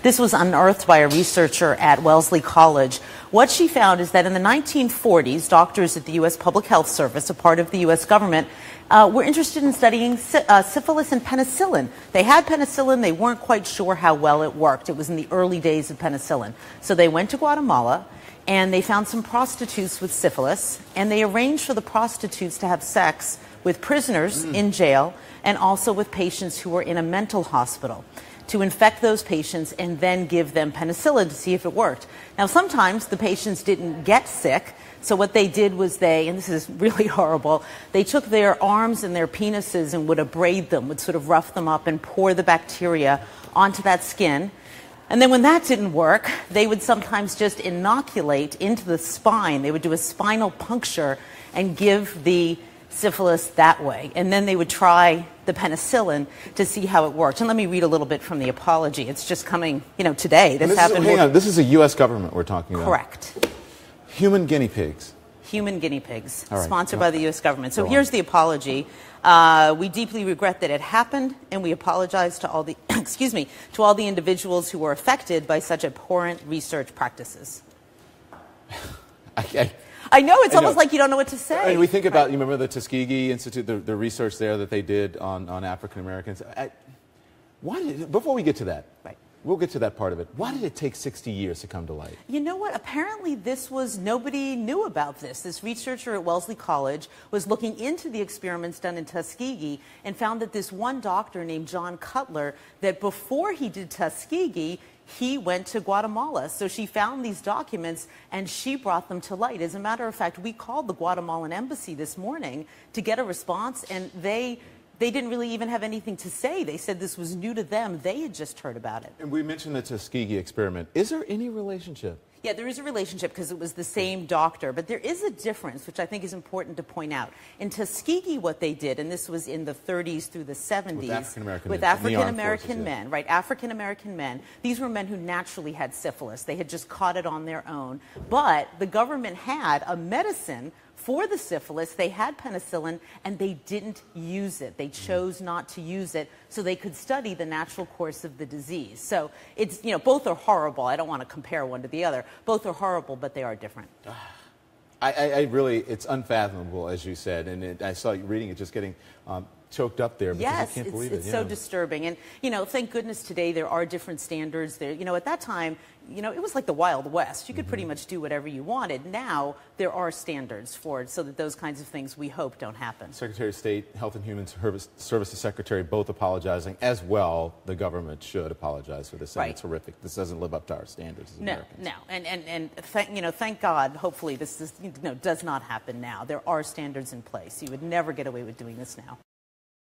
This was unearthed by a researcher at Wellesley College. What she found is that in the 1940s, doctors at the U.S. Public Health Service, a part of the U.S. government, were interested in studying syphilis and penicillin. They had penicillin. They weren't quite sure how well it worked. It was in the early days of penicillin. So they went to Guatemala, and they found some prostitutes with syphilis, and they arranged for the prostitutes to have sex with prisoners in jail and also with patients who were in a mental hospital, to infect those patients and then give them penicillin to see if it worked. Now, sometimes the patients didn't get sick, so what they did was and this is really horrible, they took their arms and their penises and would abrade them, would sort of rough them up and pour the bacteria onto that skin. And then when that didn't work, they would sometimes just inoculate into the spine. They would do a spinal puncture and give the syphilis that way. And then they would try the penicillin to see how it worked. And let me read a little bit from the apology. It's just coming, today. This happened. Hang on, this is the U.S. government we're talking about. Correct. Human guinea pigs. Human guinea pigs, All right. sponsored by the U.S. government. So Go here's on. the apology. We deeply regret that it happened, and we apologize to all the, to all the individuals who were affected by such abhorrent research practices. I know, it's almost like you don't know what to say. And we think about, you remember the Tuskegee Institute, the research there that they did on African Americans. Before we get to that, Right. We'll get to that part of it. Why did it take 60 years to come to light? You know what? Apparently nobody knew about this. This researcher at Wellesley College was looking into the experiments done in Tuskegee and found that this one doctor named John Cutler, that before he did Tuskegee, he went to Guatemala. So she found these documents and she brought them to light. As a matter of fact, we called the Guatemalan embassy this morning to get a response, and they didn't really even have anything to say. They said this was new to them. They had just heard about it. And we mentioned the Tuskegee experiment. Is there any relationship? Yeah, there is a relationship because it was the same doctor, but there is a difference, which I think is important to point out. In Tuskegee, what they did, and this was in the 30s through the 70s, with African-American men, right, African-American men. These were men who naturally had syphilis. They had just caught it on their own. But the government had a medicine for the syphilis. They had penicillin, and they didn't use it. They chose not to use it so they could study the natural course of the disease. So it's, both are horrible. I don't want to compare one to the other. Both are horrible, but they are different. I really, it's unfathomable, as you said, and I saw you reading it just getting choked up there because yes, I can't believe it. It's so disturbing. And, thank goodness today there are different standards there. At that time, it was like the Wild West. You could pretty much do whatever you wanted. Now there are standards for it so that those kinds of things we hope don't happen. Secretary of State, Health and Human Services Secretary, both apologizing as well. The government should apologize for this. Right. It's horrific. This doesn't live up to our standards as Americans. No. And thank God, hopefully this does not happen now. There are standards in place. You would never get away with doing this now.